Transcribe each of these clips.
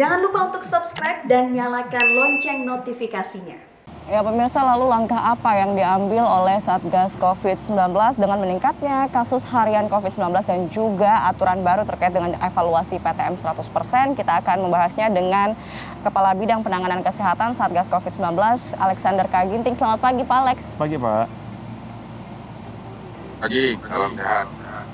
Jangan lupa untuk subscribe dan nyalakan lonceng notifikasinya. Ya pemirsa, lalu langkah apa yang diambil oleh Satgas COVID-19 dengan meningkatnya kasus harian COVID-19 dan juga aturan baru terkait dengan evaluasi PTM 100%? Kita akan membahasnya dengan Kepala Bidang Penanganan Kesehatan Satgas COVID-19, Alexander K. Ginting. Selamat pagi Pak Alex. Pagi Pak. Pagi, salam sehat.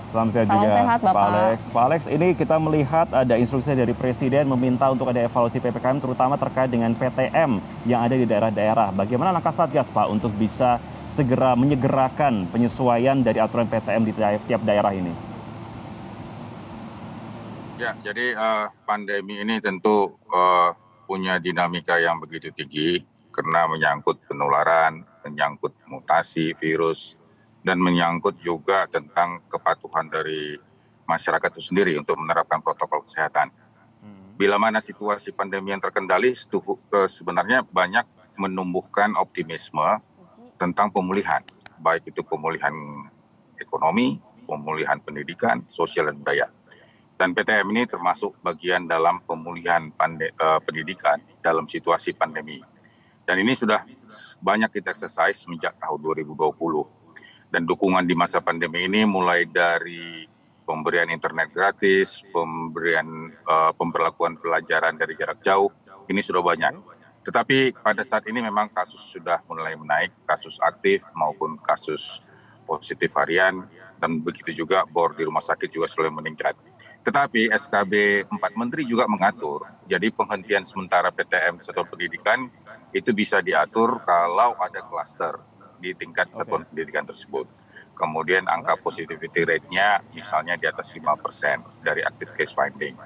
Salam sehat Salam juga sehat, Bapak. Pak Alex. Pak Alex, ini kita melihat ada instruksi dari Presiden meminta untuk ada evaluasi PPKM terutama terkait dengan PTM yang ada di daerah-daerah. Bagaimana langkah Satgas Pak untuk bisa segera menyegerakan penyesuaian dari aturan PTM di tiap daerah ini? Ya, jadi pandemi ini tentu punya dinamika yang begitu tinggi karena menyangkut penularan, menyangkut mutasi virus, dan menyangkut juga tentang kepatuhan dari masyarakat itu sendiri untuk menerapkan protokol kesehatan. Bila mana situasi pandemi yang terkendali, sebenarnya banyak menumbuhkan optimisme tentang pemulihan, baik itu pemulihan ekonomi, pemulihan pendidikan, sosial dan budaya. Dan PTM ini termasuk bagian dalam pemulihan pendidikan dalam situasi pandemi. Dan ini sudah banyak kita exercise sejak tahun 2020. Dan dukungan di masa pandemi ini mulai dari pemberian internet gratis, pemberlakuan pelajaran dari jarak jauh, ini sudah banyak. Tetapi pada saat ini memang kasus sudah mulai menaik, kasus aktif maupun kasus positif harian, dan begitu juga bor di rumah sakit juga sudah meningkat. Tetapi SKB 4 Menteri juga mengatur, jadi penghentian sementara PTM Satuan Pendidikan itu bisa diatur kalau ada klaster di tingkat satuan pendidikan tersebut. Kemudian angka positivity rate-nya misalnya di atas 5% dari active case finding.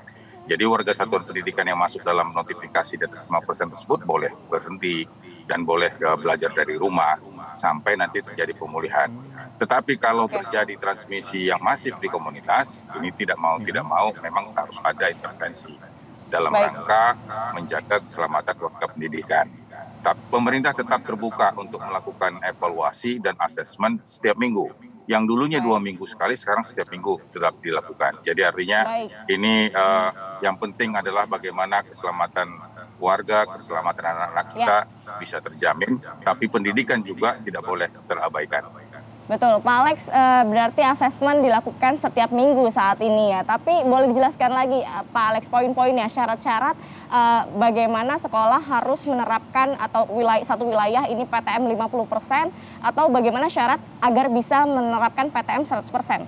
Jadi warga satuan pendidikan yang masuk dalam notifikasi di atas 5% tersebut boleh berhenti dan boleh belajar dari rumah sampai nanti terjadi pemulihan. Tetapi kalau terjadi transmisi yang masif di komunitas, ini tidak mau memang harus ada intervensi dalam rangka menjaga keselamatan warga pendidikan. Pemerintah tetap terbuka untuk melakukan evaluasi dan asesmen setiap minggu. Yang dulunya 2 minggu sekali, sekarang setiap minggu tetap dilakukan. Jadi artinya ini yang penting adalah bagaimana keselamatan warga, keselamatan anak-anak kita bisa terjamin, tapi pendidikan juga tidak boleh terabaikan. Betul, Pak Alex, berarti asesmen dilakukan setiap minggu saat ini ya. Tapi boleh dijelaskan lagi Pak Alex poin-poinnya, syarat-syarat bagaimana sekolah harus menerapkan atau satu wilayah ini PTM 50% atau bagaimana syarat agar bisa menerapkan PTM 100%?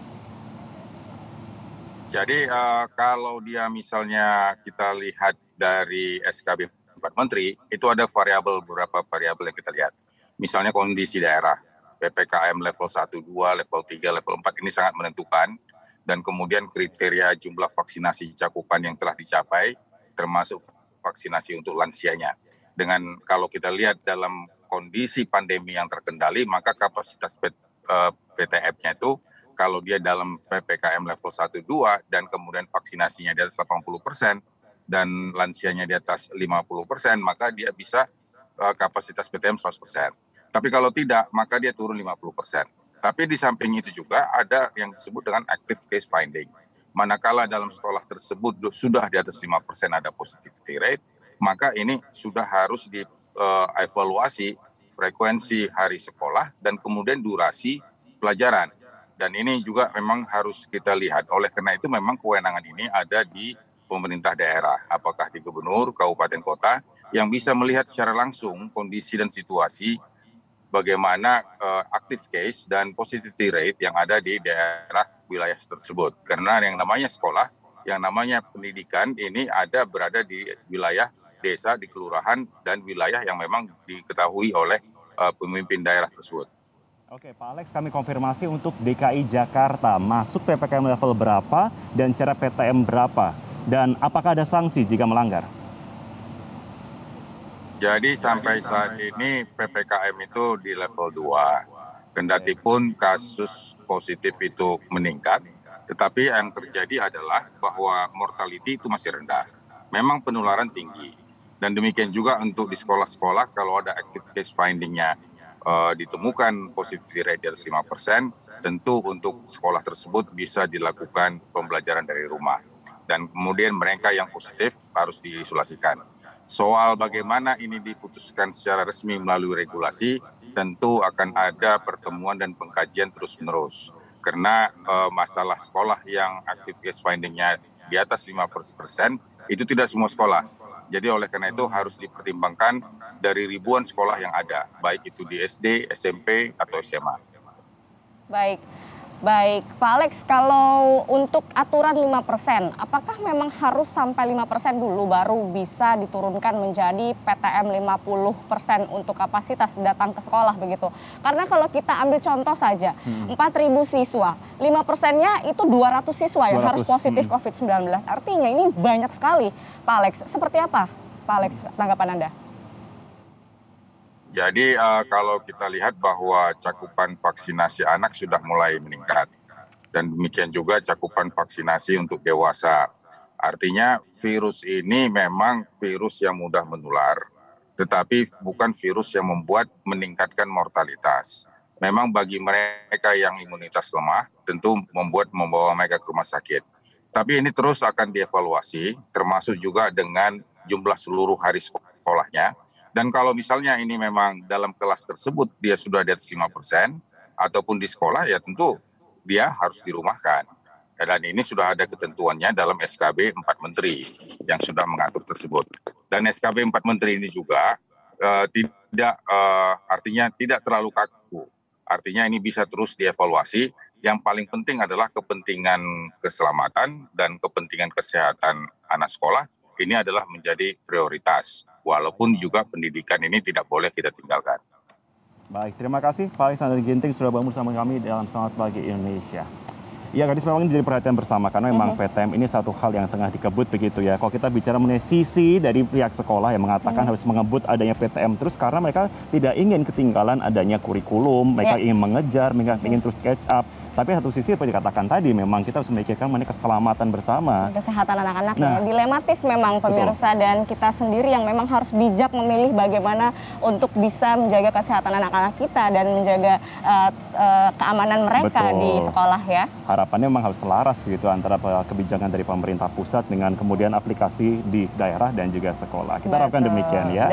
Jadi kalau dia misalnya kita lihat dari SKB 4 Menteri, itu ada beberapa variabel yang kita lihat. Misalnya kondisi daerah. PPKM level 1, 2, level 3, level 4 ini sangat menentukan, dan kemudian kriteria jumlah vaksinasi cakupan yang telah dicapai, termasuk vaksinasi untuk lansianya. Dengan kalau kita lihat dalam kondisi pandemi yang terkendali, maka kapasitas PTM-nya itu kalau dia dalam PPKM level 1, 2, dan kemudian vaksinasinya di atas 80% dan lansianya di atas 50%, maka dia bisa kapasitas PTM 100%. Tapi kalau tidak, maka dia turun 50%. Tapi di samping itu juga ada yang disebut dengan active case finding. Manakala dalam sekolah tersebut sudah di atas 5% ada positivity rate, maka ini sudah harus dievaluasi frekuensi hari sekolah dan kemudian durasi pelajaran. Dan ini juga memang harus kita lihat. Oleh karena itu memang kewenangan ini ada di pemerintah daerah, apakah di gubernur, kabupaten, kota, yang bisa melihat secara langsung kondisi dan situasi bagaimana active case dan positivity rate yang ada di daerah wilayah tersebut. Karena yang namanya sekolah, yang namanya pendidikan ini berada di wilayah desa, di kelurahan, dan wilayah yang memang diketahui oleh pemimpin daerah tersebut. Oke Pak Alex, kami konfirmasi untuk DKI Jakarta, masuk PPKM level berapa dan cara PTM berapa? Dan apakah ada sanksi jika melanggar? Jadi sampai saat ini PPKM itu di level 2. Kendati pun kasus positif itu meningkat, tetapi yang terjadi adalah bahwa mortality itu masih rendah. Memang penularan tinggi. Dan demikian juga untuk di sekolah-sekolah kalau ada active case finding-nya ditemukan positivity rate di atas 5%, tentu untuk sekolah tersebut bisa dilakukan pembelajaran dari rumah. Dan kemudian mereka yang positif harus diisolasikan. Soal bagaimana ini diputuskan secara resmi melalui regulasi, tentu akan ada pertemuan dan pengkajian terus-menerus. Karena masalah sekolah yang active case finding-nya di atas 50% itu tidak semua sekolah. Jadi oleh karena itu harus dipertimbangkan dari ribuan sekolah yang ada, baik itu di SD, SMP, atau SMA. Baik, Pak Alex, kalau untuk aturan 5%, apakah memang harus sampai 5% dulu baru bisa diturunkan menjadi PTM 50% untuk kapasitas datang ke sekolah begitu? Karena kalau kita ambil contoh saja, 4.000 siswa, 5%-nya itu 200 siswa yang harus positif COVID-19. Artinya ini banyak sekali, Pak Alex. Seperti apa, Pak Alex, tanggapan Anda? Jadi kalau kita lihat bahwa cakupan vaksinasi anak sudah mulai meningkat. Dan demikian juga cakupan vaksinasi untuk dewasa. Artinya virus ini memang virus yang mudah menular, tetapi bukan virus yang meningkatkan mortalitas. Memang bagi mereka yang imunitas lemah, tentu membawa mereka ke rumah sakit. Tapi ini terus akan dievaluasi, termasuk juga dengan jumlah seluruh hari sekolahnya. Dan kalau misalnya ini memang dalam kelas tersebut dia sudah di atas 5%, ataupun di sekolah ya tentu dia harus dirumahkan. Dan ini sudah ada ketentuannya dalam SKB 4 Menteri yang sudah mengatur tersebut. Dan SKB 4 Menteri ini juga artinya tidak terlalu kaku. Artinya ini bisa terus dievaluasi. Yang paling penting adalah kepentingan keselamatan dan kepentingan kesehatan anak sekolah. Ini adalah menjadi prioritas. Walaupun juga pendidikan ini tidak boleh kita tinggalkan. Baik, terima kasih Pak Alexander Ginting sudah bergabung bersama kami dalam Selamat Pagi Indonesia. Ya, gadis memang ini menjadi perhatian bersama karena memang PTM ini satu hal yang tengah dikebut begitu ya. Kalau kita bicara mengenai sisi dari pihak sekolah yang mengatakan harus mengebut adanya PTM terus karena mereka tidak ingin ketinggalan adanya kurikulum, mereka ingin mengejar, mereka ingin terus catch up. Tapi satu sisi seperti dikatakan tadi memang kita harus memikirkan mengenai keselamatan bersama. Kesehatan anak-anak ya, dilematis memang pemirsa, dan kita sendiri yang memang harus bijak memilih bagaimana untuk bisa menjaga kesehatan anak-anak kita dan menjaga keamanan mereka di sekolah ya. Harapannya memang harus selaras begitu antara kebijakan dari pemerintah pusat dengan kemudian aplikasi di daerah dan juga sekolah. Kita harapkan demikian ya.